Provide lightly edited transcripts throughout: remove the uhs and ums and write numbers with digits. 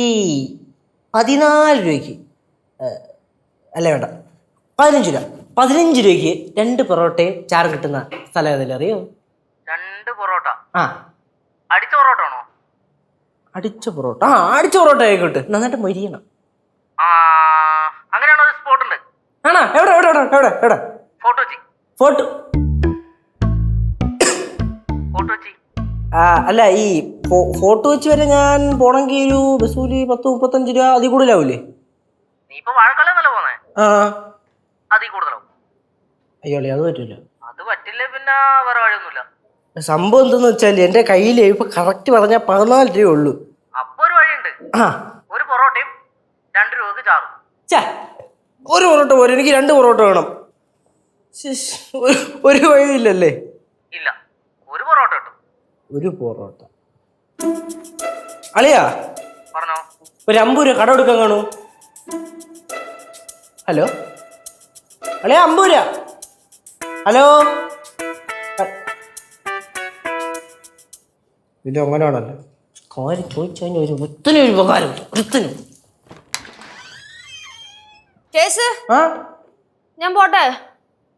ഈ 14 രൂപയ്ക്ക് അല്ല വേണ്ട 15 രൂപ 15 രൂപയ്ക്ക് 2 പൊറോട്ടയും ചാറും കിട്ടുന്ന സ്ഥലം ഏതെങ്കിലും അറിയോ? 2 പൊറോട്ട. ആ അടിച്ച പൊറോട്ട ആണോ? അടിച്ച പൊറോട്ട. ആ അടിച്ച പൊറോട്ട ആയിക്കോട്ടെ, നന്നായിട്ട് മൊരിയണം. അങ്ങനെയാണോ? ഒരു സ്പോട്ട് ഉണ്ട്. ആണോ? എവിടെ എവിടെ എവിടെ എവിടെ എവിടെ? ഫോട്ടോ ഫോട്ടോ അല്ല, ഈ ഫോട്ടോ വെച്ച് വരെ ഞാൻ പോണെങ്കിൽ ഒരു ബസ്സൂലി 10-35 രൂപ അതിൽ കൂടുതലാവൂലേ? നീ ഇപ്പൊ വാഴക്കാലല്ല പോന്നെ? ആ അതിൽ കൂടുതലാവും. അയ്യോളി അത് പറ്റില്ല. അത് പറ്റില്ല, പിന്നെ വേറെ വഴിയൊന്നുമില്ല. സംഭവം എന്തെന്ന് വെച്ചാൽ എന്റെ കയ്യിൽ ഇപ്പൊ കറക്റ്റ് പറഞ്ഞാൽ 14 രൂപ ഉള്ളൂ. അപ്പൊ ഒരു വഴിയുണ്ട്. ഒരു പൊറോട്ടയും 2 രൂപക്ക് ചാറും. ഒരു പൊറോട്ട പോരും, എനിക്ക് 2 പൊറോട്ട വേണം. ഒരു വഴിയില്ലല്ലേ? ഇല്ല, ഒരു പൊറോട്ട കിട്ടും. ഒരു പൊറോട്ട അളിയാ പറഞ്ഞോ. ഒരു 50 രൂപ കട കൊടുക്കാൻ കാണൂ. ഹലോ അളിയാ, 50 രൂപ. ഹലോ ഇല്ല, അങ്ങനെയാണല്ലോ കാര്യം ചോദിച്ചു കഴിഞ്ഞാൽ ഒരു ഒത്തിനും ഉപകാരം ഒരുത്തിനും. ആ ഞാൻ പോട്ടെ.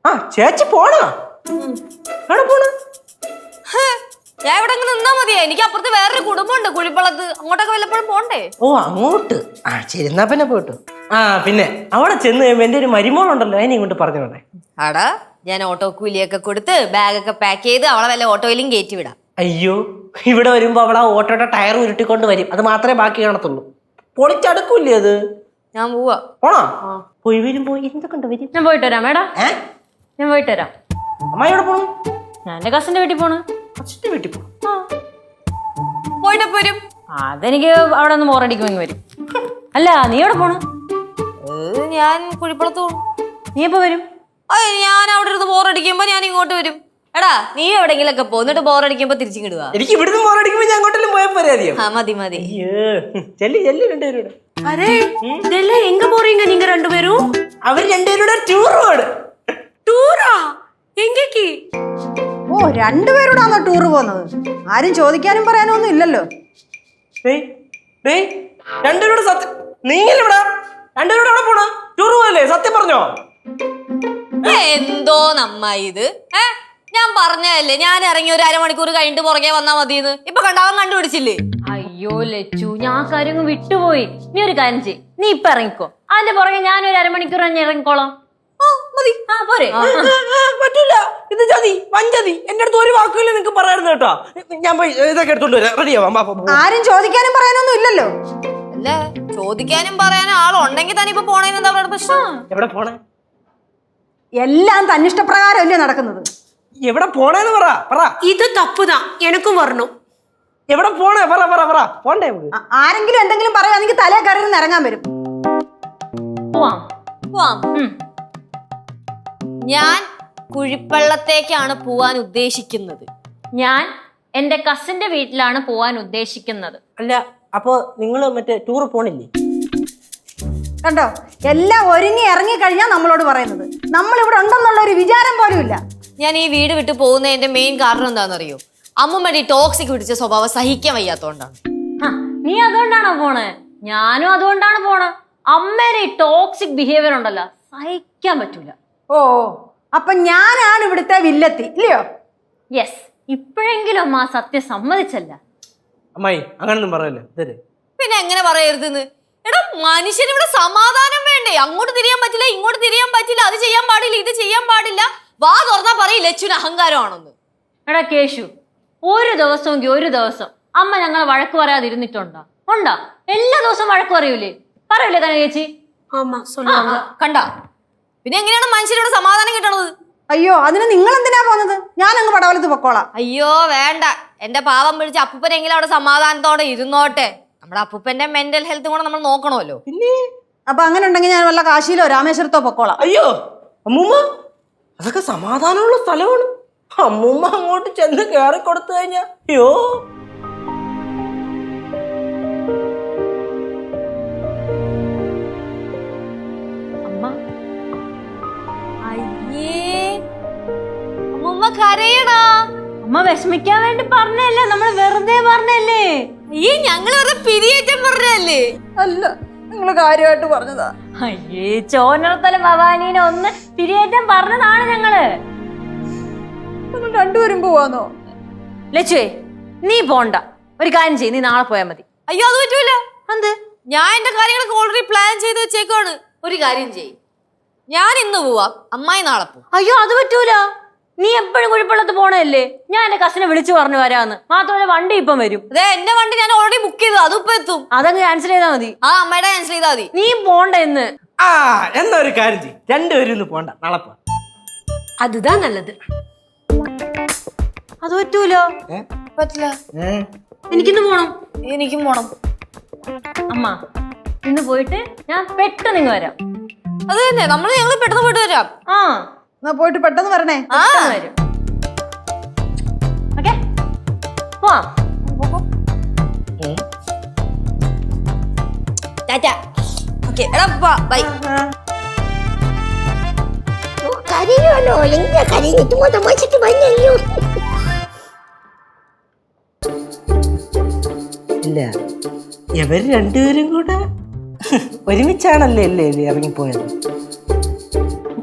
ആ ചേച്ചി പോണോ? പോണ ഞാൻ ഇവിടെ നിന്നാ മതിയാ. എനിക്ക് അപ്പുറത്ത് വേറൊരു കുടുംബമുണ്ട് കുഴിപ്പള്ളത്ത്, അങ്ങോട്ടൊക്കെ വല്ലപ്പോഴും പോണ്ടേ? ഓ അങ്ങോട്ട്. ആ ശരി, എന്നാ പിന്നെ പോട്ടു. ആ പിന്നെ അവിടെ ചെന്ന് കഴിയുമ്പോ എന്റെ ഒരു മരുമോളുണ്ടല്ലോ, അതിനെ ഇങ്ങോട്ട് പറഞ്ഞു വേണ്ടേ? ആടാ, ഞാൻ ഓട്ടോ കൂലിയൊക്കെ കൊടുത്ത് ബാഗൊക്കെ പാക്ക് ചെയ്ത് അവളെ വല്ല ഓട്ടോയിലും കയറ്റി വിടാം. അയ്യോ, ഇവിടെ വരുമ്പോ അവളെ ഓട്ടോയുടെ ടയർ ഉരുട്ടിക്കൊണ്ട് വരും, അത് മാത്രമേ ബാക്കി കാണത്തുള്ളൂ. പൊളിച്ചടുക്കൂല്ലേ അത്? ഞാൻ പോവാ. പോണോ? പോയി വരുമ്പോ എന്തൊക്കെ ഉണ്ട് വരും. ഞാൻ പോയിട്ട് വരാം മേഡം. ഞാൻ പോയിട്ട് വരാം. അമ്മ എവിടെ പോണു? ഞാൻ എന്റെ കസിന്റെ വീട്ടിൽ പോണു. കസിന്റെ വീട്ടിൽ പോണു? പോയിട്ട് വരും. അതെനിക്ക് അവിടെ ഒന്ന് ബോറടിക്കുമെങ്കിൽ വരും. അല്ല, നീ എവിടെ പോണു? ഞാൻ കുഴിപ്പുളത്ത് പോണു. നീ എപ്പോ വരും? ഞാൻ അവിടെ ഇരുന്ന് ബോറടിക്കുമ്പോ ഞാൻ ഇങ്ങോട്ട് വരും. എടാ, നീ എവിടെങ്കിലൊക്കെ പോന്നിട്ട് ബോറടിക്കുമ്പോ തിരിച്ചിടുക. എനിക്ക് ഇവിടുന്ന് ബോറടിക്കുമ്പോ ഞാൻ അങ്ങോട്ടെല്ലാം പോയാൽ പോരാതിയോ? മതി മതി. ചെല്ലി ചെല്ലി 2 പേരുടെ. அரே இதெல்லாம் எங்க போறீங்க நீங்க 2 பேரும்? അവർ 2 പേരുടെ ടൂർ പോണ്. ടൂറാ? എങ്കേക്ക്? ഓ, 2 പേരോടാണോ ടൂർ പോകുന്നത്? ആരും ചോദിക്കാനും പറയാനും ഒന്നും ഇല്ലല്ലോ. 2 പേരോട് സത്യം നീങ്ങില്ലടാ. 2 പേരോട് അവിടെ പോണ ടൂർ പോയല്ലേ? സത്യം പറഞ്ഞോ? എന്തോ നമ്മ ഇത് ഞാൻ പറഞ്ഞതല്ലേ, ഞാൻ ഇറങ്ങി ഒരു അരമണിക്കൂർ കഴിഞ്ഞിട്ട് പുറകെ വന്നാ മതിയെന്ന്. ഇപ്പൊ കണ്ടാവൻ കണ്ടുപിടിച്ചില്ലേ? അയ്യോ ലച്ചു, ഞാൻ കാര്യം വിട്ടുപോയി. നീ ഒരു കാര്യം ചെയ്യ്, നീ ഇപ്പൊ ഇറങ്ങിക്കോ. അതിന്റെ പുറകെ ഞാൻ ഒരു അരമണിക്കൂർ തന്നെ ഇറങ്ങിക്കോളാം. പോരെ? പറ്റൂല, ഇത് ചതി, വഞ്ചതി. എന്റെ അടുത്ത് ഒരു വാക്കുകളിൽ നിനക്ക് പറയായിരുന്നു കേട്ടോ. ഞാൻ പോയി ഇതൊക്കെ എടുത്തോണ്ട് വരാം, റെഡിയാവാം. ആരും ചോദിക്കാനും പറയാനൊന്നും ഇല്ലല്ലോ. അല്ല, ചോദിക്കാനും പറയാനും ആളുണ്ടെങ്കിൽ തന്നെ ഇപ്പൊ പോണേന്ന് എന്താ പറയുക പ്രശ്നം? എവിടെ പോണേ? എല്ലാം തന്നിഷ്ടപ്രകാരമല്ലേ നടക്കുന്നത്. എവിടെ പോണേന്ന് പറ. இது தப்புதான், எனக்கும் வரணும். എവിടെ പോണേ? പറ പോണ്ടേ? ആരെങ്കിലും എന്തെങ്കിലും പറയുകയാണെങ്കിൽ തലേ കയറി ഇറങ്ങാൻ വരും. പോവാം. ഞാൻ കുഴിപ്പള്ളത്തേക്കാണ് പോവാൻ ഉദ്ദേശിക്കുന്നത്. ഞാൻ എന്റെ കസിന്റെ വീട്ടിലാണ് പോവാൻ ഉദ്ദേശിക്കുന്നത്. അല്ല, അപ്പൊ നിങ്ങള് മറ്റേ ടൂർ പോണില്ലേ? കണ്ടോ, എല്ലാം ഒരുങ്ങി ഇറങ്ങി കഴിഞ്ഞാൽ നമ്മളോട് പറയുന്നത്. നമ്മളിവിടെ ഉണ്ടെന്നുള്ള ഒരു വിചാരം പോലും ഇല്ല. ഞാൻ ഈ വീട് വിട്ട് പോകുന്നതിന്റെ മെയിൻ കാരണം എന്താണെന്നറിയോ? അമ്മുമ്മയുടെ ഈ ടോക്സിക് പിടിച്ച സ്വഭാവം സഹിക്കാൻ വയ്യാത്തോണ്ടാണ്. നീ അതുകൊണ്ടാണോ പോണേ? ഞാനും അതുകൊണ്ടാണ് പോണേ. അമ്മയുടെ ഈ ടോക്സിക് ബിഹേവിയർ ഉണ്ടല്ലോ, സഹിക്കാൻ പറ്റൂല. ഓ, അപ്പൊ ഞാനാണ് ഇവിടുത്തെ വില്ലത്തി ഇല്ലയോ? യെസ്, ഇപ്പോഴെങ്കിലും അമ്മ സത്യം സമ്മതിച്ചല്ല. അമ്മായി അങ്ങനൊന്നും പറയല്ലേ. പിന്നെ എങ്ങനെ പറയരുതെന്ന്? എടാ, മനുഷ്യന് ഇവിടെ സമാധാനം വേണ്ടേ? അങ്ങോട്ട് തിരിയാൻ പറ്റില്ല, ഇങ്ങോട്ട് തിരിയാൻ പറ്റില്ല, അത് ചെയ്യാൻ പാടില്ല, ഇത് ചെയ്യാൻ പാടില്ല. വാ തുറന്നാ പറയില്ല ലച്ചുന് അഹങ്കാരമാണെന്ന്. എടാ കേശു, ഒരു ദിവസം അമ്മ ഞങ്ങളെ വഴക്ക് പറയാതിരുന്നിട്ടുണ്ടോ? ഉണ്ടാ? എല്ലാ ദിവസവും വഴക്ക് പറയൂലേ? പറയൂലേ കന ചേച്ചി? കണ്ട പിന്നെ എങ്ങനെയാണ് മനുഷ്യരോട് സമാധാനം കിട്ടണത്? അയ്യോ, അതിന് നിങ്ങൾ എന്തിനാ പോകുന്നത്? ഞാൻ അങ്ങ് പടവലത്ത് പൊക്കോളാം. അയ്യോ വേണ്ട, എന്റെ പാവം പിടിച്ച് അപ്പൂപ്പനെങ്കിലും അവിടെ സമാധാനത്തോടെ ഇരുന്നോട്ടെ. നമ്മുടെ അപ്പൂപ്പന്റെ മെന്റൽ ഹെൽത്ത് കൂടെ നമ്മൾ നോക്കണമല്ലോ. അപ്പൊ അങ്ങനെ ഉണ്ടെങ്കിൽ ഞാൻ വല്ല കാശിയിലോ രാമേശ്വരത്തോ പൊക്കോളാം. അയ്യോ അമ്മൂമ്മ, അതൊക്കെ സമാധാനമുള്ള സ്ഥലമാണ്. അമ്മൂമ്മ അങ്ങോട്ട് ചെന്ന് കയറി കൊടുത്തു കഴിഞ്ഞാ അയ്യോ. അമ്മ കരയടാ. അമ്മ വിഷമിക്കാൻ വേണ്ടി പറഞ്ഞല്ലേ, നമ്മൾ വെറുതെ പറഞ്ഞല്ലേ. ഈ ഞങ്ങൾ വെറുതെ പിരിയേറ്റം പറഞ്ഞല്ലേ? അല്ല, നിങ്ങൾ കാര്യമായിട്ട് പറഞ്ഞതാ. അയ്യേ ചോനത്തല ഭവാനീനെ ഒന്ന് പിരിയേറ്റം പറഞ്ഞതാണ് ഞങ്ങള്. നിങ്ങൾ രണ്ടുപേരും പോവാന്നോ? ലച്ചുവേ നീ പോണ്ട, ഒരു കാര്യം ചെയ്യ്, നീ നാളെ പോയാൽ മതി. അയ്യോ അത് പറ്റൂല. എന്ത്? ഞാൻ എന്റെ കാര്യങ്ങളൊക്കെ ഓൾറെഡി പ്ലാൻ ചെയ്ത് വെച്ചേക്കാണ്. ഒരു കാര്യം ചെയ്യ്, ഞാൻ ഇന്ന് പോവാം, അമ്മായി നാളെ പോവും. അയ്യോ അത് പറ്റൂല, നീ എപ്പോഴും കുഴപ്പമുള്ളത് പോണല്ലേ. ഞാൻ എന്റെ കസിനെ വിളിച്ചു പറഞ്ഞു വരാന്ന്. മാത്രമല്ല വണ്ടി ഇപ്പം വരും. അതെ എന്റെ വണ്ടി ഞാൻ ഓൾറെഡി ബുക്ക് ചെയ്തു, അതും ഇപ്പൊ എത്തും. അതങ്ങ് ക്യാൻസൽ ചെയ്താൽ മതി. ആ അമ്മയുടെ ക്യാൻസൽ ചെയ്താൽ മതി. നീ പോണ്ട എന്ന്. ആ എന്നാ ഒരു കാര്യം ചെയ്യും, രണ്ടുപേരും ഇന്ന് പോണ്ട, നാളെ പോ. അതുതാ നല്ലത്. അത് പറ്റൂലോ. പറ്റില്ല. എനിക്കിന്ന് പോണം. എനിക്കും പോണം. അമ്മ ഇന്ന് പോയിട്ട് ഞാൻ പെട്ടെന്ന് ഇങ്ങ് വരാം. അത് തന്നെ, ഞങ്ങൾ പെട്ടെന്ന് പോയിട്ട് വരാം. ആ എന്നാ പോയിട്ട് പെട്ടെന്ന് വരണേ. ആ വരും. ഓക്കെ പോവാം. ടാറ്റ. ഓക്കെ എടാ ബൈ. കരയുമല്ലോ, എങ്ങനെ കരഞ്ഞിട്ട് തമാശക്ക് പറഞ്ഞല്ലോ. ഇല്ല, ഇവര് രണ്ടുപേരും കൂടെ ഒരുമിച്ചാണല്ലേ അല്ലേ ഇറങ്ങിപ്പോയത്.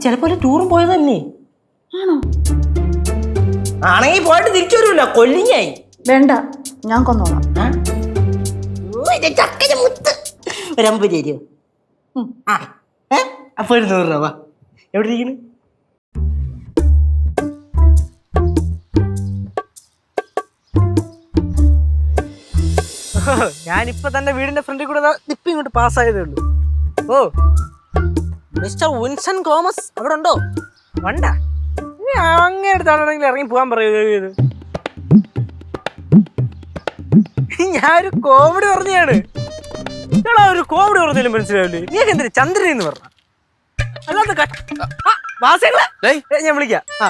ചിലപ്പോ ടൂറും പോയത് തന്നെ ആണെങ്കിൽ പോയിട്ട് തിരിച്ചു വരൂല, കൊല്ലിങ്ങായി. വേണ്ട, ഞാൻ കൊന്നോളാം. ചക്കര മുത്ത് ഒരമ്പത് തരുമോ? ആ അപ്പൊ ഒരു 100 രൂപ. എവിടെ ഇരിക്കുന്നു? ഞാനിപ്പോ തന്നെ വീടിന്റെ ഫ്രണ്ടിൽ കൂടെ ഇപ്പൊ ഇങ്ങോട്ട് പാസ്സായതേ ഉള്ളൂ. ഓ മിസ്റ്റർ വിൻസൻ തോമസ് അവിടെ ഉണ്ടോ? വണ്ട അങ്ങനെ അടുത്താണെങ്കിൽ ഇറങ്ങി പോകാൻ പറയുക. ഞാനൊരു കോമഡി പറഞ്ഞാണ്. ഒരു കോമഡി പറഞ്ഞാലും മനസ്സിലാവില്ലേ? നീക്ക് എന്തിനാ ചന്ദ്രൻ എന്ന് പറഞ്ഞ അല്ലാത്ത ഞാൻ വിളിക്കാം. ആ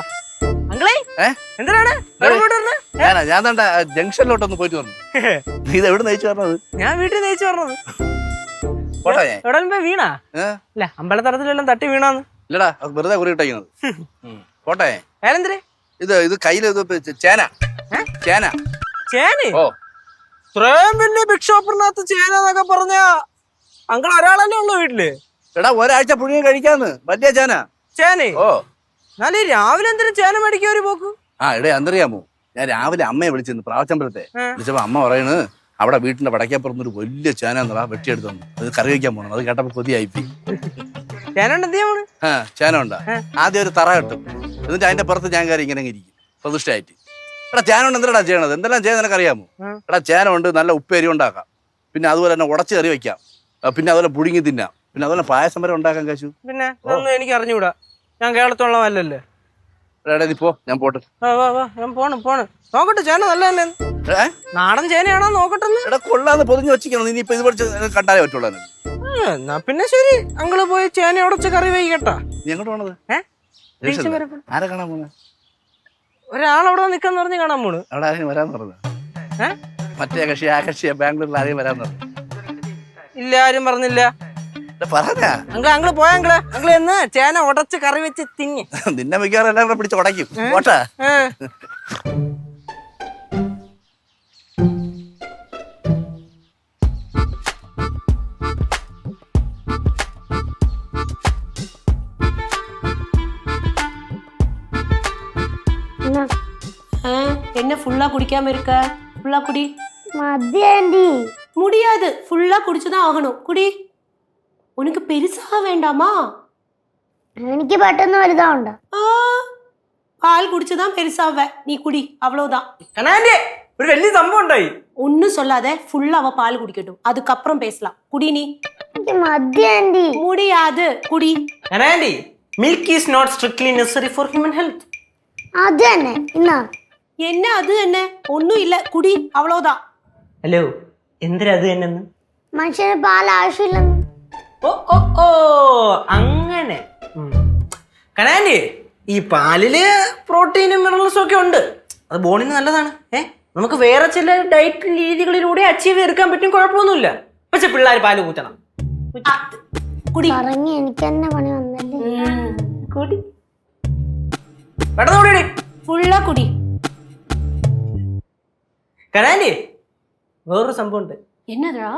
അങ്ങളെ എന്തിനാണ് ഞാൻ ജംഗ്ഷനിലോട്ടൊന്ന് പോയിട്ട് വന്നു. ഇത് എവിടെ നയിച്ചു പറഞ്ഞത്? ഞാൻ വീട്ടിൽ നയിച്ചു പറഞ്ഞത്. പോട്ടെ എവിടെ വീണാ? അല്ല അമ്പലത്തടത്തിലെല്ലാം തട്ടി വീണാന്ന്. ഇല്ലടാ, വെറുതെ കുറി ഇട്ടേക്കുന്നത്. പോട്ടെ. വേറെന്തിന്? ഇത് കയ്യില് ചേന ചേന ചേന. ഓ ഇത്രയും വലിയ ബിഗ് ഷോപ്പിനകത്ത് ചേന എന്നൊക്കെ പറഞ്ഞ അങ്കിൾ ഒരാളല്ലേ ഉള്ളു വീട്ടില്? എടാ ഒരാഴ്ച പുഴുങ്ങി കഴിക്കാന്ന് വലിയ ചേന. ചേന? ഓ എന്നാലും രാവിലെ എന്തിനും ചേന മേടിക്കാൻ ഒരു പോക്ക്? ആ എടേ എന്തറിയാമോ, ഞാൻ രാവിലെ അമ്മയെ വിളിച്ചിരുന്നു പ്രാവച്ചമ്പലത്തെ. വിളിച്ചപ്പോ അമ്മ പറയണ് അവിടെ വീട്ടിന്റെ വടക്കേപ്പുറത്തൊരു വലിയ ചേന എന്നടാ വെട്ടിയെടുത്തു. അത് കറി വയ്ക്കാൻ പോണം. അത് കേട്ടപ്പോ കൊതിയായിപ്പി. ചേന ഉണ്ട്. ആ ചേന ഉണ്ടാ. ആദ്യം ഒരു തറ കെട്ടും, എന്നിട്ട് അതിന്റെ പുറത്ത് ഞാൻ കയറി ഇങ്ങനെ ഇരിക്കും പ്രതിഷ്ഠയായിട്ട്. എടാ ചേന കൊണ്ട് എന്തിനാ ചെയ്യണത്? എന്തെല്ലാം ചെയ്യാൻ നിനക്കറിയാമോ? എടാ ചേന കൊണ്ട് നല്ല ഉപ്പേരി ഉണ്ടാക്കാം, പിന്നെ അതുപോലെ തന്നെ ഉടച്ച് കറി വെക്കാം, പിന്നെ അതുപോലെ പുഴുങ്ങി തിന്നാം, പിന്നെ അതുപോലെ പായസം വരെ ഉണ്ടാക്കാൻ കാശു. പിന്നെ ഒന്നും എനിക്ക് അറിഞ്ഞൂടാ, ഞാൻ കേരളത്തോളമല്ലല്ലേ. എടാ നീ പോ, ഞാൻ പോട്ടെ. ഞാൻ പോണ് നോക്കട്ടെ, ചേന നല്ലതല്ലേ? നാടൻ ചേനയാണോ നോക്കട്ടെ. എടാ കൊള്ളാന്ന് പൊതിഞ്ഞ് വെച്ചിരിക്കണം. നീ ഇപ്പൊ ഇത് പഠിച്ച് കണ്ടാലേ പറ്റുള്ളൂ. എന്നാ പിന്നെ ശരി, അങ്ങള് പോയി ചേന ഉടച്ച് കറി വൈകട്ടാ. നീ എങ്ങോട്ട് പോണത്? ആരെ കാണാൻ പോണ? ഒരാളവിടെ നിക്കാന്ന് പറഞ്ഞ് കാണാൻ പോണ്. അവിടെ ആരെയും വരാന്ന് പറഞ്ഞത്? മറ്റേ കക്ഷി ആ കക്ഷിയാ ബാംഗ്ലൂരിൽ ആരെയും വരാന്ന് പറഞ്ഞു? ഇല്ല, ആരും പറഞ്ഞില്ല. പറഞ്ഞാ അങ്ങള് പോയാ അങ്ങള് എന്ന് ചേന ഉടച്ച് കറി വെച്ച് തിങ്ങി നിന്നെ മിക്കവാറും എല്ലാം കൂടെ പിടിച്ച് ഉടയ്ക്കും. പോട്ടാ. என்ன ஃபுல்லா குடிக்காம இருக்க? ஃபுல்லா குடி. മതിയാൻറ്റി. முடியாது, ஃபுல்லா குடிச்சுதான் ஆகணும். குடி. உனக்கு பெருசா வேண்டாமா? എനിക്ക് പെട്ടെന്ന് വലുതാവണ്ട. பால் குடிச்சுதான் பெருசாவ. நீ குடி, அவ்வளவுதான். ഒരു വലിയ സംഭവം ഉണ്ടായി. ஒன்னும் சொல்லாத, ஃபுல்லா அவ பால் குடிக்கட்டும், அதுக்கப்புறம் பேசலாம். குடி நீ. എനിക്ക് മതിയാൻറ്റി. முடியாது, குடி. Milk is not strictly necessary for human health. അത് തന്നെ ഇന്നാ. என்ன அது என்ன? ஒன்னும் இல்ல, குடி, அவ்வளவுதான். ഹലോ, എന്തിനാ അത് തന്നെ? മനുഷ്യന് പാൽ ആവശ്യമില്ലെന്ന്. ഓ അങ്ങനെ. കനാൻഡി, ഈ പാലില് പ്രോട്ടീനും മിനറൽസും ഒക്കെ ഉണ്ട്, അത് ബോണിന് നല്ലതാണ്. നമുക്ക് വേറെ ചില ഡയറ്റ് രീതികളിലൂടെ അച്ചീവ് ചെയ്തെടുക്കാൻ പറ്റും, കുഴപ്പമൊന്നുമില്ല. പക്ഷെ പിള്ളേർ പാല് കൂട്ടണം. കുടി. പറഞ്ഞ് എനിക്ക് തന്നെ പണി വന്നല്ലേ. കുടി, പെട്ടെന്ന് കൂടി. ഫുള്ളാ കുടി. കനാൻഡി, വേറൊരു സംഭവം ഉണ്ട്. என்னடா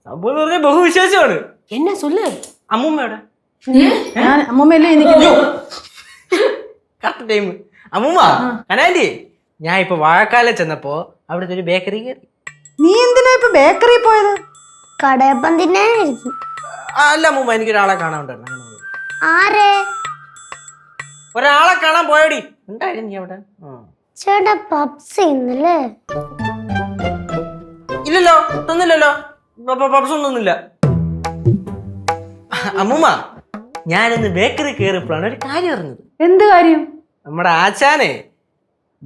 സംഭവം എന്ന് പറഞ്ഞാൽ ബഹുവിശേഷമാണ്. என்ன சொல்லு അമ്മൂമ്മയുടെ ഞാൻ അമ്മൂമ്മയല്ലേ എനിക്ക് കറക്റ്റ് ടൈം. അമ്മൂമ്മ കനാൻഡി, ഞാൻ ഇപ്പൊ വാഴക്കാല ചെന്നപ്പോ അവിടുത്തെ ഒരു ബേക്കറി കയറി. നീ എന്തിനാ ഇപ്പൊ ബേക്കറി പോയത്? കടയപ്പം തിന്നാനായിരിക്കും. അല്ല അമ്മൂമ്മ, എനിക്കൊരാളെ കാണാനുണ്ടായിരുന്നു. അങ്ങനെ പോയി. ആരെ? ഒരാളെ കാണാൻ പോയടി. ഉണ്ടായിരുന്നു നീ അവിടെ? ചേട്ടാ പപ്സ് ഇന്നല്ലേ? ഇല്ലല്ലോ, തന്നില്ലല്ലോ. പപ്സ് ഒന്നും തന്നില്ല. അമ്മൂമ്മ, ഞാനിന്ന് ബേക്കറി കയറിയപ്പോഴാണ് ഒരു കാര്യം അറിഞ്ഞത്. എന്ത് കാര്യം? നമ്മുടെ ആശാനെ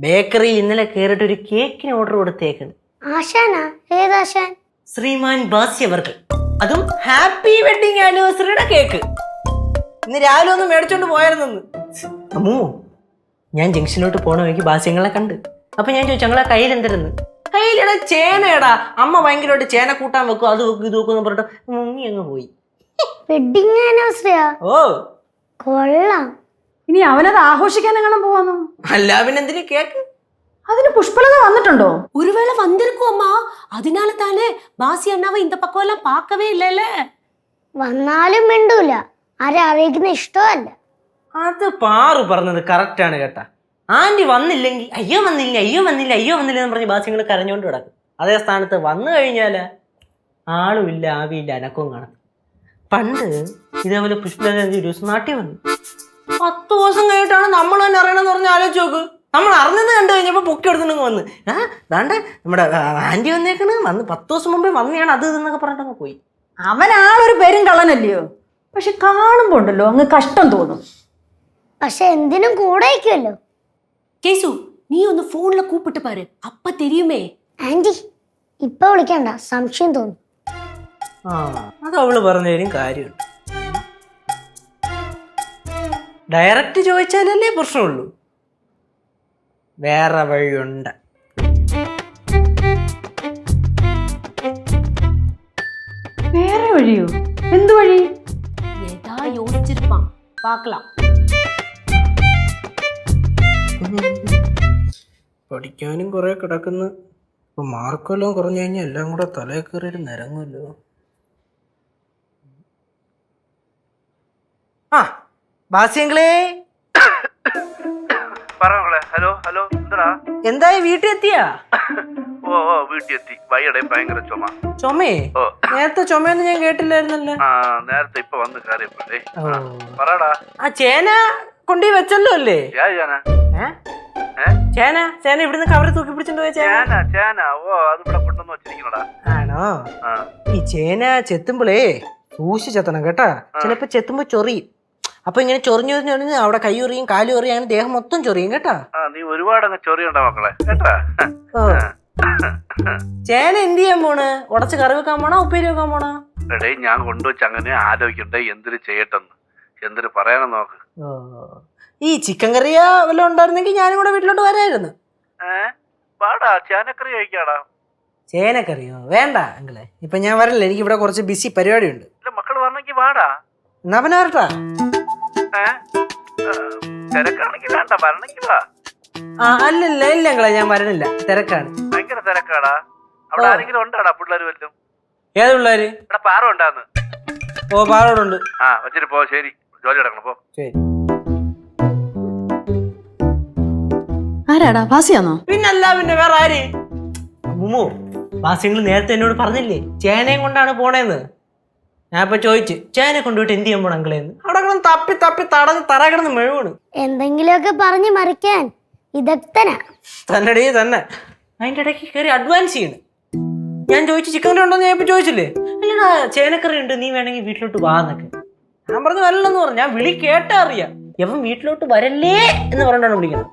ബേക്കറി ഇന്നലെ കയറിയിട്ട് ഒരു കേക്കിന് ഓർഡർ കൊടുത്തേക്കണ്. ആശാനാ? ഏതാശാൻ? ശ്രീമാൻ ബാസ്യവർക്ക്. അതും ഹാപ്പി വെഡിങ് ആനിവേഴ്സറിയുടെ കേക്ക്. ഇന്ന് രാവിലെ ഒന്ന് മേടിച്ചോണ്ട് പോയായിരുന്നു. അമ്മൂ, ഞാൻ ജംഗ്ഷനിലോട്ട് പോണ വഴിക്ക് ബാസ്യങ്ങളെ കണ്ട്. അപ്പൊ ഞാൻ ചോദിച്ചു ഞങ്ങളെ കയ്യിൽ എന്തിരുന്ന്. കയ്യിലടാ ചേനയടാ. അമ്മ ഭയങ്കരമായിട്ട് ചേന കൂട്ടാൻ വെക്കും, അത് വെക്കും ഇത് വെക്കും എന്ന് പറഞ്ഞിട്ട് മുങ്ങി അങ്ങ് പോയി. വെഡിങ് ആനിവേഴ്സറിയാ? ഓ കൊള്ളാം. ഇനി അവനത് ആഘോഷിക്കാൻ എങ്ങനെ പോവാന്നോ? അല്ല പിന്നെ എന്തിനു കേക്ക്? അതിന് പുഷ്പലത വന്നിട്ടുണ്ടോ? ஒருவேளை வந்திருக்கும் அம்மா, அதனால தானே பாசி அண்ணாவை இந்த பக்கம் எல்லாம் பார்க்கவே இல்லைல்ல. വന്നാലും മിണ്ടൂല. ആരെ അറിയിക്കുന്ന ഇഷ്ടമല്ല. അത് പാറു പറഞ്ഞത് കറക്റ്റ് ആണ് കേട്ടാ. ആന്റി വന്നില്ലെങ്കിൽ അയ്യോ വന്നില്ല, അയ്യോ വന്നില്ല, അയ്യോ വന്നില്ല എന്ന് പറഞ്ഞ് ബാസിങ്ങൾ കരഞ്ഞോണ്ട് കിടക്കും. അതേ സ്ഥാനത്ത് വന്നു കഴിഞ്ഞാല് ആളുമില്ല, ആവിയില്ല, അനക്കവും കാണും. പണ്ട് ഇതേപോലെ പുഷ്പലത ഒരു ദിവസം നാട്ടിൽ വന്നു. 10 ദിവസം കഴിഞ്ഞിട്ടാണ് നമ്മൾ തന്നെ അറിയണമെന്ന് പറഞ്ഞ് ആലോചിച്ച് നോക്ക്. നമ്മൾ അറിഞ്ഞത് കണ്ടു കഴിഞ്ഞപ്പോൾ പൊക്കി എടുത്തിട്ട് വന്ന് ദാണ്ട് നമ്മുടെ ആന്റി വന്നേക്കണ്, വന്ന് 10 ദിവസം മുമ്പേ വന്നെയാണ് അത് ഇതെന്നൊക്കെ പറഞ്ഞിട്ടങ്ങ് പോയി. അവൻ ആളൊരു പേരും കള്ളനല്ലയോ? പക്ഷെ കാണുമ്പോ ഉണ്ടല്ലോ അങ്ങ് കഷ്ടം തോന്നും. പക്ഷെ എന്തിനും കൂടെ വയ്ക്കുമല്ലോ. கேசு, நீ ഒന്ന് ഫോണിൽ കൂപ്പിട്ട് പാரு, അപ്പ தெரியுமே. ആന്റി ഇപ്പൊ വിളിക്കണ്ട, സംശയം തോന്നും. ആ അത് അവള് പറഞ്ഞതിനും കാര്യമുണ്ട്. ഡയറക്റ്റ് ചോദിച്ചാലല്ലേ പ്രശ്നമുള്ളൂ. വേറെ വഴിയുണ്ട്. വേറെ വഴിയോ? എന്ത് വഴി? ஏதா யோசிச்சிருப்பான், பார்க்கலாம். പഠിക്കാനും കുറെ കിടക്കുന്നു. ഇപ്പൊ മാർക്കെല്ലാം കുറഞ്ഞു കഴിഞ്ഞാൽ എല്ലാം കൂടെ തലയിൽ കയറിയിട്ട് നിരങ്ങുമല്ലോ. ആ ബാസ്യങ്ങളെ, ഹലോ ഹലോ, എന്താ എന്തായി വീട്ടിൽ എത്തിയാ? ഓ വീട്ടിൽ എത്തി. വൈകിടെ ഭയങ്കര ചുമ. ചുമേ? ഓ നേരത്തെ ചുമയൊന്നും ഞാൻ കേട്ടില്ലായിരുന്നല്ലോ. ആ നേരത്തെ ഇപ്പൊ വന്ന് കയറിയപ്പോഴേ. പറടാ. ആ ചേന കൊണ്ടുപോയി വെച്ചല്ലോ അല്ലേ? ചേന ചേന ഇവിടുന്ന് കവറി തൂക്കി പിടിച്ചോണ്ട് പോയ ചേന. ചേന ഓ അത് ഇവിടെ കൊണ്ടുവന്ന് വെച്ചിരിക്കണടാ. ആണോ? ഈ ചേന ചെത്തുമ്പോളേ സൂക്ഷിച്ച് ചെത്തണം കേട്ടാ. ചിലപ്പോ ചെത്തുമ്പോ ചൊറിയും. അപ്പൊ ഇങ്ങനെ ചൊറിഞ്ഞു ചൊറിഞ്ഞ് അവിടെ കൈ ഉറിയും കാലു ഉറിയും, അങ്ങനെ ദേഹം മൊത്തം ചൊറിയും കേട്ടാ. നീ ഒരുപാട് അങ്ങ് ചൊറിയണ്ട മക്കളെ കേട്ടാ. ചേന എന്ത് ചെയ്യാൻ പോണ്? ഉടച്ച് കറി വെക്കാൻ പോണോ ഉപ്പേരി വെക്കാൻ പോണോ? എടേ ഞാൻ കൊണ്ടുവച്ച് അങ്ങനെ ആലോചിക്കണ്ടേ എന്തിനു ചെയ്യട്ടെന്ന്, എന്തിനു പറയാനും നോക്ക്. ഈ ചിക്കൻ കറിയാ വല്ലതും ഉണ്ടായിരുന്നെങ്കിൽ ഞാനും കൂടെ വീട്ടിലോട്ട് വരായിരുന്നു. പാടാ ചേനക്കറി കഴിക്കാടാ. ചേനക്കറിയോ? വേണ്ട അങ്കിളെ, ഇപ്പൊ ഞാൻ വരല്ല, എനിക്ക് ഇവിടെ കുറച്ച് ബിസി പരിപാടി ഉണ്ട്. മക്കള് പറഞ്ഞെങ്കിൽ വാടാ. എന്നാ പിന്നെ വരട്ടാ. തിരക്കാണെങ്കിൽ വേണ്ട, വരണമെങ്കിൽ വാ. അല്ലല്ല ഇല്ല അങ്കിളെ, ഞാൻ വരണില്ല, തിരക്കാണ്. ഭയങ്കര തിരക്കാടാ. അവിടെ ആരെങ്കിലും ഉണ്ടാടാ പിള്ളേര് വല്ലതും? ഏത് പിള്ളേര്? ഇവിടെ പാറ ഉണ്ടാന്ന്. ഓ പാറോടുണ്ട്. വെച്ചിട്ട് പോ. ശരി, ജോലി കിടക്കണം പോ. ശരി. ആരാടാ? ഭാസിയാണോ? പിന്നല്ല, പിന്നെ വേറെ ആര്? മുമു, ബാസിങ്ങൾ നേരത്തെ എന്നോട് പറഞ്ഞില്ലേ ചേനയും കൊണ്ടാണ് പോണേന്ന്. ഞാൻ ഇപ്പൊ ചോദിച്ചു ചേന കൊണ്ടുപോയിട്ട് എന്ത് ചെയ്യാൻ പോണ അങ്കിളേന്ന്. അവിടെ കിടന്ന് തപ്പി തപ്പി തടഞ്ഞ് തറ കിടന്ന് മെഴുവാണ്. എന്തെങ്കിലുമൊക്കെ പറഞ്ഞ് മറിക്കാൻ വിദഗ്ധനാ. തന്നെടേ തന്നെ. അതിന്റെ ഇടയ്ക്ക് കയറി അഡ്വാൻസ് ചെയ്യണ്. ഞാൻ ചോദിച്ചു ചിക്കൻ കറി ഉണ്ടോന്ന് ഞാൻ ഇപ്പൊ ചോദിച്ചില്ലേ? അല്ലടാ ചേനക്കറി ഉണ്ട്, നീ വേണമെങ്കിൽ വീട്ടിലോട്ട് വാ എന്നൊക്കെ. ഞാൻ പറഞ്ഞു വരല്ലെന്ന് പറഞ്ഞു. ഞാൻ വിളി കേട്ടാ അറിയാം. എവൻ വീട്ടിലോട്ട് വരല്ലേ എന്ന് പറഞ്ഞിട്ടാണ് വിളിക്കണം.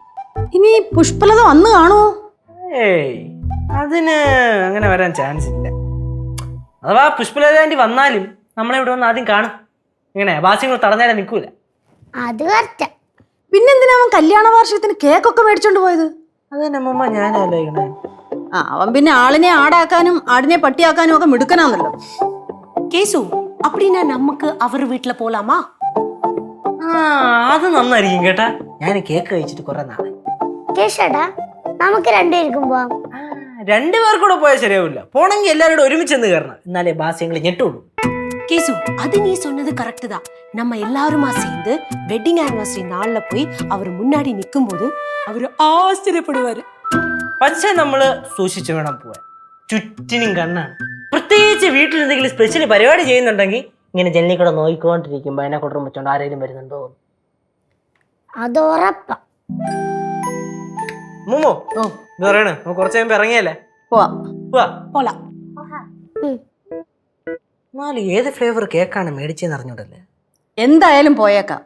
ഇനി പുഷ്പലത വന്നു കാണുമോ? ഏയ് അതിന് അങ്ങനെ വരാൻ ചാൻസ് ഇല്ല. അഥവാ പുഷ്പലത ആന്റി വന്നാലും നമ്മളിവിടെ വന്ന് ആദ്യം കാണും. ഇങ്ങനെ ബാസ്യങ്ങൾ തടഞ്ഞാലേ നിൽക്കൂല. അത് കറക്റ്റാ. പിന്നെന്തിനാ അവൻ കല്യാണ വാർഷികത്തിന് കേക്കൊക്കെ മേടിച്ചോണ്ട് പോയത്? അത് തന്നെ അമ്മ ഞാൻ ആലോചിക്കണേ. അവൻ പിന്നെ ആളിനെ ആടാക്കാനും ആടിനെ പട്ടിയാക്കാനും ഒക്കെ മിടുക്കനാന്നല്ലോ. கேசு, அப்படின்னா நமக்கு அவர் வீட்டுல போலாமா? അത് നന്നായിരിക്കും കേട്ടാ. ഞാൻ കേക്ക് കഴിച്ചിട്ട് കുറെ നാളെ. കേശടാ, നമുക്ക് രണ്ടുപേർക്കും പോവാം. രണ്ടുപേർ കൂടെ പോയാൽ ശരിയാവില്ല. പോണെങ്കിൽ എല്ലാവരോടും ഒരുമിച്ച് എന്ന് കയറണം, എന്നാലേ ബാസ്യങ്ങൾ ഞെട്ടുള്ളൂ. கேசு அது நீ சொன்னது கரெக்ட் தான். நம்ம எல்லாருமா சேர்ந்து வெட்டிங் ஆனிவர்சரி நாள்ல போய் அவர் முன்னாடி நிற்கும் போது அவர் ஆச்சரியப்படுவாரு. പക്ഷെ നമ്മള് സൂക്ഷിച്ചു വേണം പോവാൻ. ചുറ്റിനും കണ്ണാണ്. പ്രത്യേകിച്ച് വീട്ടിൽ എന്തെങ്കിലും സ്പെഷ്യൽ പരിപാടി ചെയ്യുന്നുണ്ടെങ്കിൽ ഇങ്ങനെ ജനലിൽ കൂടെ നോക്കിക്കൊണ്ടിരിക്കുമ്പോ അതിനെ കൊണ്ടും വെച്ചോണ്ട് ആരെങ്കിലും വരുന്നുണ്ടോ? അത് ഉറപ്പാ. മുമ്മോ ഇത് പറയണ നമുക്ക് കുറച്ച് കഴിയുമ്പോ ഇറങ്ങിയല്ലേ? പോവാം. പോവാ. போலாம். എന്നാലും ഏത് ഫ്ലേവർ കേക്കാണ് മേടിച്ചെന്ന് അറിഞ്ഞൂടല്ലേ? എന്തായാലും പോയേക്കാം.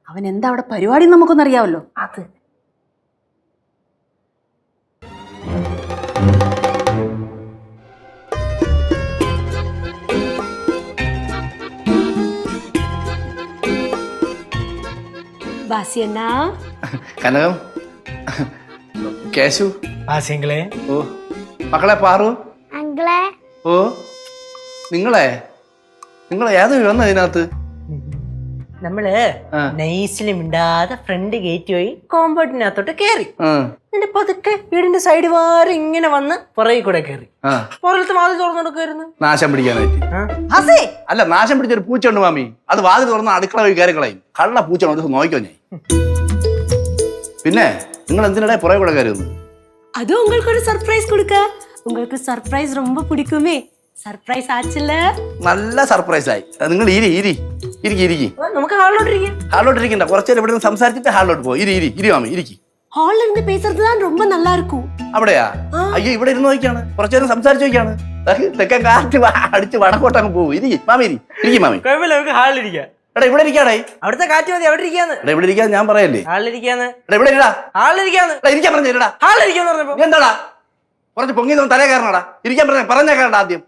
അവൻ എന്താ അവിടെ പരിപാടി നമുക്കൊന്നറിയാമല്ലോ. അത് பாசியண்ணா കനകം, കേശു, ബാസ്യങ്ങളെ ഓ മക്കളെ പാറു, അങ്കിളെ ഓ നിങ്ങളെ ഏത് വന്ന ഇതിനകത്ത്? നമ്മള് ആ. നൈസിൽ മിണ്ടാതെ ഫ്രണ്ട് ഗേറ്റ് പോയി കോമ്പൗണ്ടിനകത്തോട്ട് കേറി. ആ, എന്നിട്ട് പതുക്കെ വീടിന്റെ സൈഡ് വാരി ഇങ്ങനെ വന്ന് പുറകെ കൂടെ കയറി. ആ, പുറലത്ത് വാതിൽ തുറന്നു കൊടുക്കായിരുന്നു. നാശം പിടിക്കാനായിട്ട്. ഹസേ, അല്ല, നാശം പിടിച്ചൊരു പൂച്ചയുണ്ട് മാമി. അത് വാതിൽ തുറന്ന് അടുക്കള വഴി കയറി കളയും. കള്ള പൂച്ചയാണ്, ഒരു നോക്കിക്കോ ഞാൻ. പിന്നെ നിങ്ങൾ എന്തിനിടെ പുറകെ കൂടെ കയറി വന്നു? அது உங்களுக்கு ஒரு சர்ப்ரைஸ் கொடுக்க. உங்களுக்கு சர்ப்ரைஸ் ரொம்ப பிடிக்குமே. சர்ப்ரைஸ் ஆச்சுல. നല്ല സർപ്രൈസ് ആയി. നിങ്ങൾ ഇരിക്കി നമുക്ക് ഹാളിലോട്ടിരിക്കാം. ഹാളിലോട്ട് ഇരിക്കണ്ട, കുറച്ചു നേരം ഇവിടെ നിന്ന് സംസാരിച്ചിട്ട് ഹാളിലോട്ട് പോകും. ഇരി മാമി, ഇരിക്കി. ஹால்ல இருந்து பேசுறது தான் ரொம்ப நல்லா இருக்கும். അവിടെയാ? അയ്യോ, ഇവിടെ ഇരുന്ന് നോക്കിയാണ്, കുറച്ചു നേരം സംസാരിച്ചു നോക്കിയാണ്. തെക്കൻ കാറ്റ് അടിച്ച് വടക്കോട്ട് അങ്ങ് പോകും. മാമി ഇരിക്കി മാമി. കുഴപ്പമില്ല, നമുക്ക് ഹാളിലിരിക്കാം. എടാ ഇവിടെ ഇരിക്കാടേ. അവിടുത്തെ കാറ്റ് മതി, അവിടെ ഇരിക്കാന്ന്. എടാ ഇവിടെ ഇരിക്കാൻ ഞാൻ പറയല്ലേ. ഹാളിലിരിക്കാന്ന്. എടാ ഇവിടെ ഇടാ. ഹാളിലിരിക്കാന്ന്. എടാ ഇരിക്കാൻ പറഞ്ഞേടാ. ഹാളിലിരിക്കാന്ന് പറഞ്ഞപ്പോ നീ എന്താടാ കുറച്ച് പൊങ്ങി തലേ കയറണടാ. ഇരിക്കാൻ പറഞ്ഞേക്കാണ്ട. ആദ്യം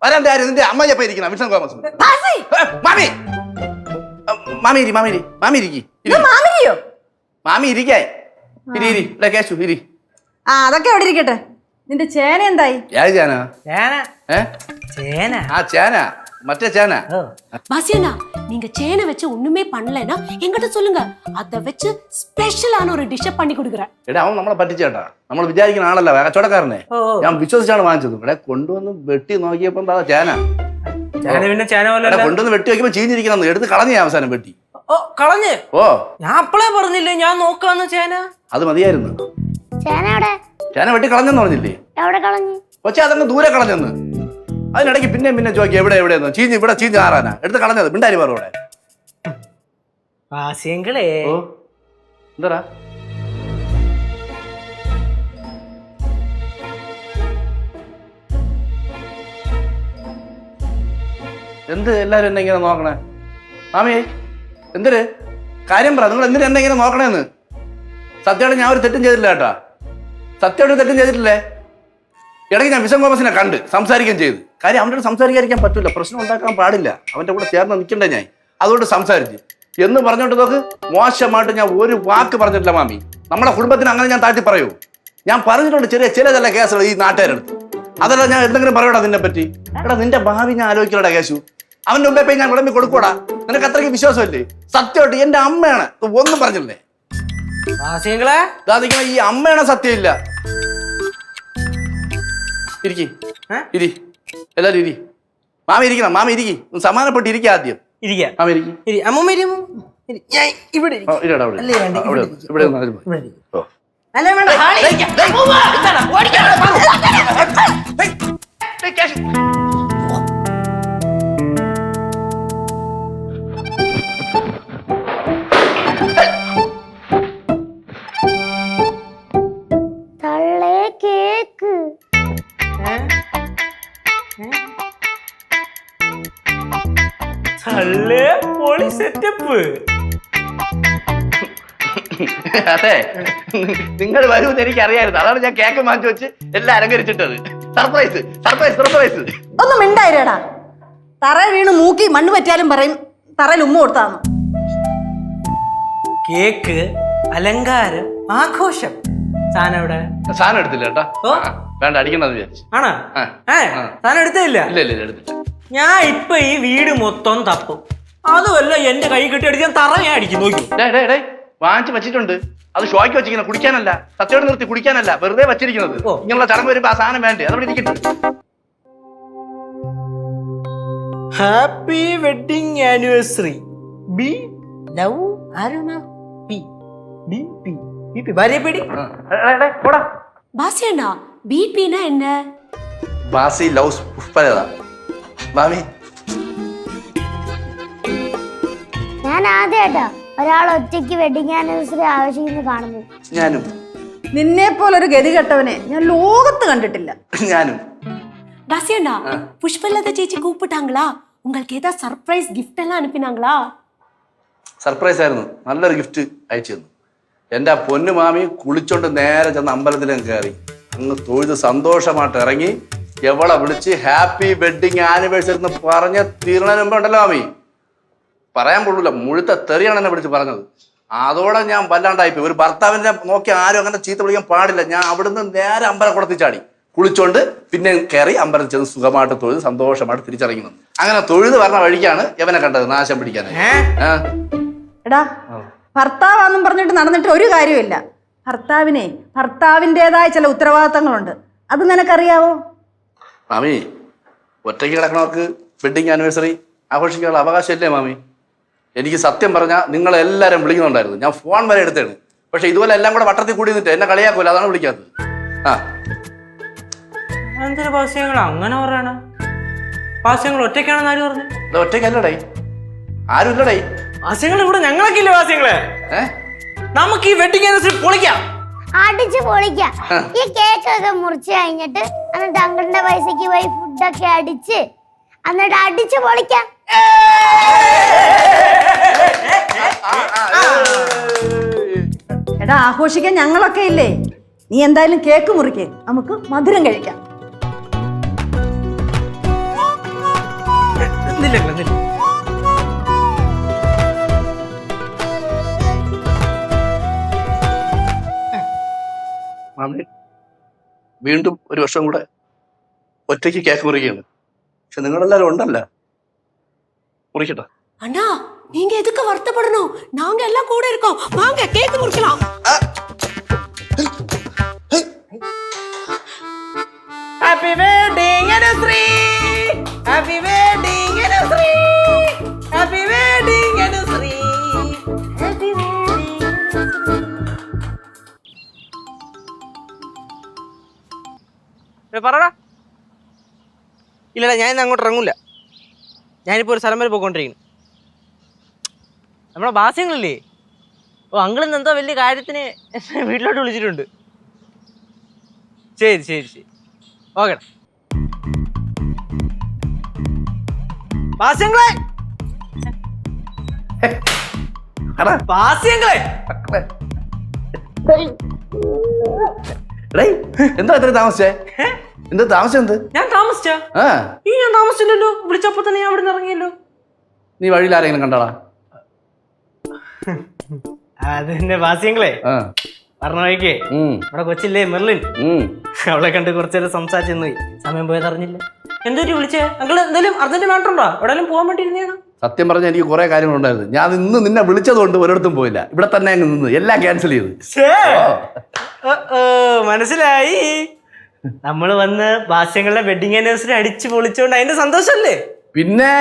വരാൻ ആരും നിന്റെ അമ്മയപ്പ ഇരിക്കണം. വിഷൻ കോമസ് മാമി ഇരിക്കി. മാമിനിയോ? മാമി ഇരിക്കാൻ. ഇരി കേശു ഇരി. ആ, അതൊക്കെ അവിടെ ഇരിക്കട്ടെ. നിന്റെ ചേന എന്തായി? ഏത് ചേന? ചേന. ഏ ചേന. ആ ചേന, മറ്റേ ചേന. ഓ, பாசியண்ணா நீங்க சேனை வச்சு ஒண்ணுமே பண்ணலைன்னா என்கிட்ட சொல்லுங்க. அதை வச்சு ஸ்பெஷலான ஒரு டிஷ்ஷை பண்ணி கொடுக்குறேன். എടാ അവൻ നമ്മളെ പറ്റിച്ചേട്ടാ. നമ്മൾ വിചാരിക്കുന്ന ആളല്ല, കച്ചവടക്കാരനെ. ഞാൻ വിശ്വസിച്ചാണ് വാങ്ങിച്ചത്. ഇവിടെ കൊണ്ടുവന്ന് വെട്ടി നോക്കിയപ്പോ എന്താ ചേന. ചേന പിന്നെ ചേന പോലെ കൊണ്ടുവന്ന് വെട്ടി നോക്കിയപ്പോ ചീഞ്ഞിരിക്കണം. എടുത്ത് കളഞ്ഞ അവസാനം വെട്ടി. ഓ, കളഞ്ഞ്. ഓ, ഞാൻ അപ്പളേ പറഞ്ഞില്ലേ ഞാൻ നോക്കാന്ന് ചേന. അത് മതിയായിരുന്നു. ചേന എവിടെ? ചേന വെട്ടി കളഞ്ഞെന്ന് പറഞ്ഞില്ലേ? എവിടെ കളഞ്ഞു? പക്ഷെ അതങ്ങ് ദൂരെ കളഞ്ഞെന്ന്. അതിനിടയ്ക്ക് പിന്നെ ചോദിക്കുക എവിടെയെന്ന്. ഇവിടെ ചീഞ്ഞ് ആറാനാ എടുത്ത് കളഞ്ഞത്. മിണ്ടാരി പറ ഇവിടെ. ബാസ്യങ്ങളെ ഓ എന്താ എന്ത് എല്ലാരും എന്നെ ഇങ്ങനെ നോക്കണേ? മാമിയെ എന്തൊരു കാര്യം പറ. നിങ്ങൾ എന്തിനാ എന്നെ ഇങ്ങനെ നോക്കണേന്ന്? സത്യമായിട്ട് ഞാൻ ഒരു തെറ്റും ചെയ്തിട്ടില്ല കേട്ടാ. സത്യമായിട്ട് തെറ്റും ചെയ്തിട്ടില്ലേ? ഇടയ്ക്ക് ഞാൻ വിഷൻ കോമസിനെ കണ്ട് സംസാരിക്കുകയും ചെയ്തു. കാര്യം അവൻ്റെ അടുത്ത് സംസാരിക്കാതിരിക്കാൻ പറ്റില്ല, പ്രശ്നം ഉണ്ടാക്കാൻ പാടില്ല. അവൻ്റെ കൂടെ ചേർന്ന് നിൽക്കണ്ടേ ഞാൻ. അതുകൊണ്ട് സംസാരിച്ച് എന്ന് പറഞ്ഞോട്ട് നോക്ക്. മോശമായിട്ട് ഞാൻ ഒരു വാക്ക് പറഞ്ഞിട്ടില്ല മാമി. നമ്മുടെ കുടുംബത്തിന് അങ്ങനെ ഞാൻ താഴ്ത്തി പറയൂ? ഞാൻ പറഞ്ഞിട്ടുണ്ട് ചില കേസുകൾ ഈ നാട്ടുകാരെടുത്ത്. അതല്ല ഞാൻ എന്തെങ്കിലും പറയടാ നിന്നെ പറ്റി. എടാ നിന്റെ ഭാവി ഞാൻ ആലോചിക്കലടാ കേശു. അവന്റെ മുമ്പേ പോയി ഞാൻ വിളമ്പി കൊടുക്കൂടാ? നിനക്ക് അത്രയ്ക്ക് വിശ്വാസമല്ലേ? സത്യമായിട്ട് എന്റെ അമ്മയാണ്, ഒന്നും പറഞ്ഞില്ലേ? ബാസ്യങ്ങളെ ഇതാ ഈ അമ്മയാണ് സത്യമില്ല. ഇരി എല്ലാരും ഇരി. മാമി ഇരിക്കണം. മാമി ഇരിക്കി, സമാനപ്പെട്ട് ഇരിക്കുക. ആദ്യം ഇരിക്കാം. മാമി ഇരിക്കി. അമ്മൂമ്മ ഞാൻ ഇവിടെ ഇരിക്കാം. ഇവിടെ അല്ലേ വേണ്ട, ഇവിടെ ഇരിക്കാം. ഇവിടെ ഇവിടെ ഇരിക്കാം. ഓ അല്ല വേണ്ട, ഹാളിൽ ഇരിക്കാം. എന്താണ്? തള്ളേ കേക്ക്. തള്ളേ പൊളി സെറ്റപ്പ്. അതെ, നിങ്ങൾ വരുമെന്ന് എനിക്ക് അറിയായിരുന്നു. അതാണ് ഞാൻ കേക്ക് വാങ്ങിച്ചു വെച്ച് എല്ലാം അലങ്കരിച്ചിട്ടത്. Surprise surprise surprise. ഒന്നും മിണ്ടായിരടാ. തറ വീണ് മൂക്കി മണ്ണ് പറ്റിയാലും പറയും തറയിൽ ഉമ്മ കൊടുത്താന്ന്. കേക്ക്, അലങ്കാരം, ആഘോഷം. സാധനം എവിടെ? സാധനം എടുത്തില്ല കേട്ടാ. ഓ. വേണ്ട, അടിക്കണ്ടെന്ന് വിചാരിച്ചു. ആണോ? സാധനം എടുത്തില്ല. ഇല്ല എടുത്തില്ല. ഞാൻ ഇപ്പൊ ഈ വീട് മൊത്തം തപ്പും. അതുമല്ല എന്റെ കൈ കെട്ടി അടിക്കാൻ തറ ഞാൻ അടിക്കും. നോക്കി വാങ്ങിച്ച് വെച്ചിട്ടുണ്ട്. അത് ഷോയ്ക്ക് വെച്ചിരിക്കുന്നത് കുടിക്കാനല്ല, സത്യോടെ നിർത്തി കുടിക്കാനല്ല, വെറുതെ വെച്ചിരിക്കുന്നത്. ഇങ്ങനെയുള്ള ചടങ്ങ് വരുമ്പോ ആ സാധനം വേണ്ടേ, അതവിടെ ഇരിക്കട്ടെ. ഹാപ്പി വെഡിങ് ആനിവേഴ്സറി ബി ലവ് ആരുണ പി ബി പി ബി പി ഭാര്യ പേടി പോടാ. பாசியண்ணா பிபினா என்ன? ബാസി ലവ് പുഷ്പലത. മാമി ഞാൻ ആദ്യമായിട്ടാ ഒരാൾ ഒറ്റയ്ക്ക് വെഡിങ് ആനിവേഴ്സറി ആവശ്യിക്കുന്നു കാണുന്നു. ഞാനും നിന്നെ പോലൊരു ഗതികെട്ടവനെ ഞാൻ ലോകത്ത് കണ്ടിട്ടില്ല. ഞാനും தாசியண்ணா புஷ்பலதா சேச்சி கூப்பிட்டாங்களா? உங்களுக்கு ஏதாவது சர்ப்ரைஸ் கிஃப்ட் எல்லாம் அனுப்பினாங்களா? സർപ്രൈസ് ആയിരുന്നു. നല്ലൊരു ഗിഫ്റ്റ് അയച്ചു തന്നു. എൻ്റെ ആ പൊന്നു മാമി കുളിച്ചോണ്ട് നേരെ ചെന്ന് അമ്പലത്തിലേക്ക് കയറി അങ്ങ് തൊഴുത് സന്തോഷമായിട്ട് ഇറങ്ങി എവളെ വിളിച്ച് ഹാപ്പി വെഡിങ് ആനിവേഴ്സറി എന്ന് പറഞ്ഞ തീർന്നതിന് മുമ്പ് ഉണ്ടല്ലോ മാമി, പറയാൻ കൊള്ളൂല, മുഴുത്ത തെറിയാണ് എന്നെ വിളിച്ച് പറഞ്ഞത്. അതോടെ ഞാൻ വല്ലാണ്ടായിപ്പോയി. ഒരു ഭർത്താവിനെ നോക്കി ആരും അങ്ങനെ ചീത്ത വിളിക്കാൻ പാടില്ല. ഞാൻ അവിടുന്ന് നേരെ അമ്പലക്കുളത്തിൽ ചാടി കുളിച്ചോണ്ട് പിന്നെ കയറി അമ്പലത്തിൽ ചെന്ന് സുഖമായിട്ട് തൊഴുത് സന്തോഷമായിട്ട് തിരിച്ചിറങ്ങി വന്നു. അങ്ങനെ തൊഴുത് പറഞ്ഞ വഴിക്കാണ് ഇവനെ കണ്ടത് നാശം പിടിക്കാനായി. എടാ, ഭർത്താവാന്നും പറഞ്ഞിട്ട് നടന്നിട്ട് ഒരു കാര്യമില്ല. ഭർത്താവിനെ ഭർത്താവിൻ്റെതായ ചില ഉത്തരവാദിത്തങ്ങളുണ്ട്. അത് നിനക്കറിയാവോ? മാമി, ഒറ്റയ്ക്ക് കിടക്കണവർക്ക് വെഡിങ് ആനിവേഴ്സറി ആഘോഷിക്കാനുള്ള അവകാശമില്ലേ മാമി? എനിക്ക് സത്യം പറഞ്ഞാൽ നിങ്ങളെല്ലാവരും വിളിക്കുന്നുണ്ടായിരുന്നു. ഞാൻ ഫോൺ വരെ എടുത്തേണ്. പക്ഷെ ഇതുപോലെ എല്ലാം കൂടെ വട്ടത്തിൽ കൂടി നിന്നിട്ട് എന്നെ കളിയാക്കൂല, അതാണ് വിളിക്കാത്തത്. ആ എന്തൊരു ഭാസ്യങ്ങൾ അങ്ങനെ പറയണ? ഭാസ്യങ്ങൾ ഒറ്റയ്ക്കാണെന്ന് ആര് പറഞ്ഞു? ഒറ്റയ്ക്കല്ലടേ, ആരും ഇല്ലടേ. ഭാസ്യങ്ങൾ ഇവിടെ ഞങ്ങളൊക്കെ ഇല്ലേ ഭാസ്യങ്ങളെ? നമുക്ക് ഈ വെഡിങ് ആനിവേഴ്സറി പൊളിക്കാം, അടിച്ച് പൊളിക്കാം. ഈ കേക്ക് ഒക്കെ മുറിച്ച് കഴിഞ്ഞിട്ട് എന്നിട്ട് അങ്കിളിന്റെ പൈസക്ക് പോയി ഫുഡൊക്കെ അടിച്ച് എന്നിട്ട് അടിച്ച് പൊളിക്കാം. എടാ, ആഘോഷിക്കാൻ ഞങ്ങളൊക്കെ ഇല്ലേ? നീ എന്തായാലും കേക്ക് മുറിക്കേ, നമുക്ക് മധുരം കഴിക്കാം. മാമി വീണ്ടും ഒരു വർഷം കൂടെ ഒറ്റയ്ക്ക് കേക്ക് മുറിക്കുകയാണ്. പക്ഷെ നിങ്ങളെല്ലാരും ഉണ്ടല്ല, മുറിക്കട്ടെ. அண்ணா நீங்க எதுக்கு வருத்தப்படணும்? நாங்க எல்லாம் கூட இருக்கோம். வாங்க கேக் முறிக்கலாம். Happy wedding anniversary, happy wedding anniversary, happy wedding anniversary, happy wedding. പറടാ. ഇല്ലടാ, ഞാൻ ഇന്ന് അങ്ങോട്ട് ഇറങ്ങൂല. ഞാനിപ്പോൾ ഒരു സ്ഥലം വരെ പോയിക്കൊണ്ടിരിക്കുന്നു. നമ്മളെ ഭാസ്യങ്ങളില്ലേ, ഓ അങ്കിളിന്ന് എന്തോ വലിയ കാര്യത്തിന് എന്നെ വീട്ടിലോട്ട് വിളിച്ചിട്ടുണ്ട്. ശരി ശരി ശരി, ഓക്കെടാ. ഭാസ്യങ്ങളെ, ഭാസ്യങ്ങളെ, എന്താ ഇത്ര താമസിച്ചേ? എന്താ താമസം? എന്ത് ഞാൻ താമസിച്ചാ? ഞാൻ താമസിച്ചില്ലല്ലോ, വിളിച്ചപ്പോ തന്നെ ഞാൻ അവിടെ നിന്ന് ഇറങ്ങിയല്ലോ. നീ വഴിയിൽ ആരെങ്കിലും കണ്ടാടാ? അതെന്നെ ഭാസ്യങ്ങളെ പറഞ്ഞ വഴിക്കേ അവിടെ കൊച്ചില്ലേ മെർലിൻ, അവളെ കണ്ട് കുറച്ചേരം സംസാരിച്ചു പോയി. സമയം പോയത് അറിഞ്ഞില്ല. എന്തൊരു വിളിച്ചേ? അങ്കിള് എന്തെങ്കിലും അർജന്റ് മാറ്റർ ഉണ്ടോ? എവിടെയെങ്കിലും പോകാൻ വേണ്ടി ഇരുന്നേണോ? സത്യം പറഞ്ഞാൽ എനിക്ക് കുറെ കാര്യങ്ങളുണ്ടായിരുന്നു. ഞാൻ ഇന്ന് നിന്നെ വിളിച്ചതുകൊണ്ട് ഒരിടത്തും പോയില്ല, ഇവിടെ തന്നെ അങ്ങ് നിന്ന് എല്ലാം ക്യാൻസൽ ചെയ്തു. മനസ്സിലായി. നമ്മള് വന്ന് ഭാസ്യങ്ങളുടെ വെഡിങ് ആനിവേഴ്സറി അടിച്ചു പൊളിച്ചോണ്ട് അതിന്റെ സന്തോഷല്ലേ? പിന്നെ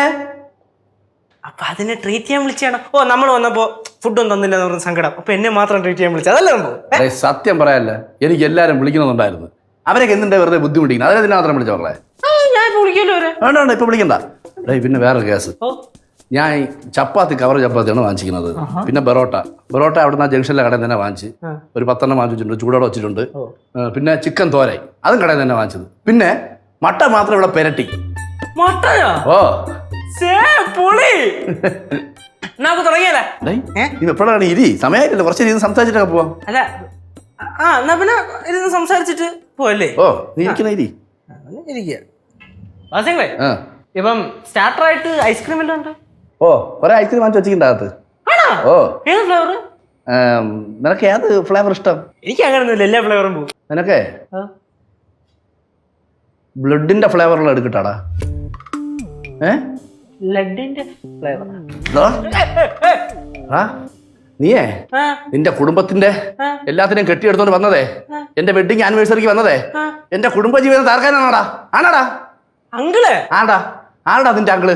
അപ്പൊ അതിനെ ട്രീറ്റ് ചെയ്യാൻ വിളിച്ചാണ്. ഓ, നമ്മൾ വന്നപ്പോ ഫുഡൊന്നും തന്നില്ല എന്ന് പറഞ്ഞ സങ്കടം. അപ്പൊ എന്നെ മാത്രം ട്രീറ്റ് ചെയ്യാൻ വിളിച്ചത് അതല്ലേ സംഭവം? സത്യം പറയാല്ല, എനിക്ക് എല്ലാരും വിളിക്കണമെന്നുണ്ടായിരുന്നു. അവരൊക്കെ എന്തിന്റെ വെറുതെ ബുദ്ധിമുട്ടിക്കണം, അതിനെ മാത്രം വിളിച്ച പറഞ്ഞേ. ഞാൻ വിളിക്കല്ലോ അവരെ. വേണ്ട ഇപ്പൊ വിളിക്കണ്ട. പിന്നെ വേറെ കേസ്, ഞാൻ ചപ്പാത്തി കവർ ചപ്പാത്തിയാണ് വാങ്ങിച്ചിരിക്കുന്നത്. പിന്നെ ബെറോട്ട അവിടുന്ന് ജംഗ്ഷനിലെ കടയിൽ തന്നെ വാങ്ങിച്ച് ഒരു 10 എണ്ണം വാങ്ങിച്ചിട്ടുണ്ട്, ചൂടോടെ വെച്ചിട്ടുണ്ട്. പിന്നെ ചിക്കൻ തോരൈ അതും കടയിൽ തന്നെ വാങ്ങിച്ചത്. പിന്നെ മട്ട മാത്രം ഇവിടെ പെരട്ടി. ഓ നമുക്ക് തുടങ്ങിയല്ലേ? നീ എപ്പോഴാണ് ഇരി? സമയമായിട്ടില്ല, കുറച്ച് രീതി സംസാരിച്ചിട്ടൊക്കെ പോവാം. അല്ല, എന്നാ പിന്നെ ഇരുന്ന് സംസാരിച്ചിട്ട് പോവല്ലേ? ഓ, നീ ഇരിക്കണ ഇരി. ഭാസ്യങ്ങളെ, ഇപ്പം സ്റ്റാർട്ടറായിട്ട് ഐസ്ക്രീം എല്ലാം ഉണ്ട്. ഓ, കുറെ ഐസ്ക്രീം വാങ്ങിച്ച് വെച്ചിട്ടുണ്ടാകത്ത്. ഓ, ഏത് ഫ്ലേവർ? നിനക്ക് ഏത് ഫ്ലേവർ ഇഷ്ടം? എനിക്ക് അങ്ങനെയൊന്നുമില്ല, എല്ലാ ഫ്ലേവറും പോകും. നിനക്കേ ബ്ലഡിന്റെ ഫ്ലേവറുള്ള എടുക്കട്ടാടാ. ബ്ലഡിന്റെ ഫ്ലേവർ? നീയേ ആ. നിന്റെ കുടുംബത്തിന്റെ എല്ലാത്തിനെയും കെട്ടിയെടുത്തോണ്ട് വന്നതേ എന്റെ വെഡിങ് ആനിവേഴ്സറിക്ക് വന്നതേ എന്റെ കുടുംബജീവിതം തകർക്കാനാണോടാ? ആണാടാ? അങ്കിള് ആടാ നിന്റെ അങ്കിള്?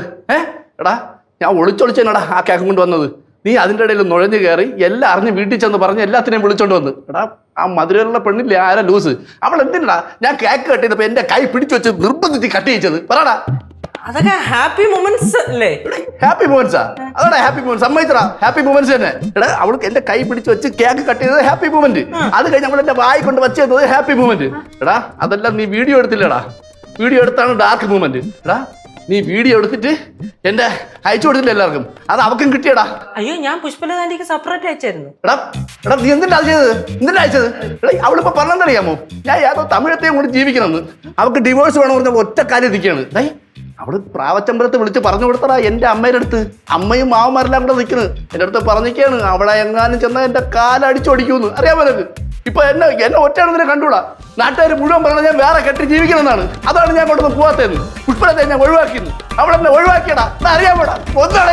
എടാ ഞാൻ ഒളിച്ചൊളിച്ചെന്നടാ ആ കേക്കും കൊണ്ട് വന്നത്. നീ അതിൻ്റെ ഇടയിൽ നുഴഞ്ഞു കയറി എല്ലാം അറിഞ്ഞ് വീട്ടിൽ ചെന്ന് പറഞ്ഞ് എല്ലാത്തിനെയും വിളിച്ചോണ്ട് വന്ന്. എടാ ആ മധുരയിലുള്ള പെണ്ണില്ലേ ആരാ ലൂസ്, അവൾ എന്തിനാ ഞാൻ കേക്ക് കട്ട് ചെയ്തപ്പോ എന്റെ കൈ പിടിച്ചു വെച്ച് നിർബന്ധിച്ച് കട്ട് ചെയ്യിച്ചത്? പറടാ. അതൊക്കെ ഹാപ്പി മൊമെന്റ്സ് അല്ലേ? ഹാപ്പി മൊമെന്റ്സാ? അതാടാ ഹാപ്പി മൊമെന്റ്. സമ്മതിച്ചടാ, ഹാപ്പി മൊമെന്റ്സ് തന്നെ. എടാ അവൾക്ക് എന്റെ കൈ പിടിച്ച് വെച്ച് കേക്ക് കട്ട് ചെയ്തത് ഹാപ്പി മൊമെന്റ്. അത് കഴിഞ്ഞ് അവൾ എന്റെ വായി കൊണ്ട് വെച്ച് തന്നത് ഹാപ്പി മൊമെന്റ്. എടാ അതെല്ലാം നീ വീഡിയോ എടുത്തില്ലടാ. വീഡിയോ എടുത്താണ് ഡാർക്ക് മൊമെന്റ്. എടാ നീ വീഡിയോ എടുത്തിട്ട് എന്റെ അയച്ചു കൊടുത്തില്ല എല്ലാവർക്കും, അത് അവക്കും കിട്ടിയടാ. അയ്യോ ഞാൻ പുഷ്പലതാന്റിക്ക് സെപ്പറേറ്റ് അയച്ചായിരുന്നു. എടാ നീ എന്തിനാ ചെയ്തത്? എന്തിനാ അയച്ചത്? എടാ അവളിപ്പോ പറഞ്ഞെന്നറിയാമോ, ഞാൻ ഏതോ തമിഴത്തെയും കൂടി ജീവിക്കണമെന്ന്. അവൾക്ക് ഡിവോഴ്സ് വേണം പറഞ്ഞ ഒറ്റ കാര്യം നിൽക്കുകയാണ്. അവള് പ്രാവച്ചമ്പലത്ത് വിളിച്ച് പറഞ്ഞു കൊടുത്തടാ എന്റെ അമ്മയുടെ അടുത്ത്. അമ്മയും മാവന്മാരെല്ലാം കൂടെ നിൽക്കുന്നത് എന്റെ അടുത്ത് പറഞ്ഞിരിക്കുകയാണ് അവളെ എങ്ങാനും ചെന്നാൽ എന്റെ കാലടിച്ചോടിക്കൂന്ന്. അറിയാമോ നിനക്ക്? ഇപ്പൊ എന്നെ ഒറ്റയാണെന്നെ കണ്ടൂടാ. നാട്ടുകാർ മുഴുവൻ പറഞ്ഞാൽ ഞാൻ വേറെ കെട്ടി ജീവിക്കണമെന്നാണ്. അതാണ് ഞാൻ കൊണ്ടൊന്ന് പോവാത്തതെന്ന്. പുഷ്പലത്തെ ഞാൻ ഒഴിവാക്കിയെന്ന്. അവളെന്നെ ഒഴിവാക്കിയടാ. അറിയാമോടാ? ഒന്നാണ്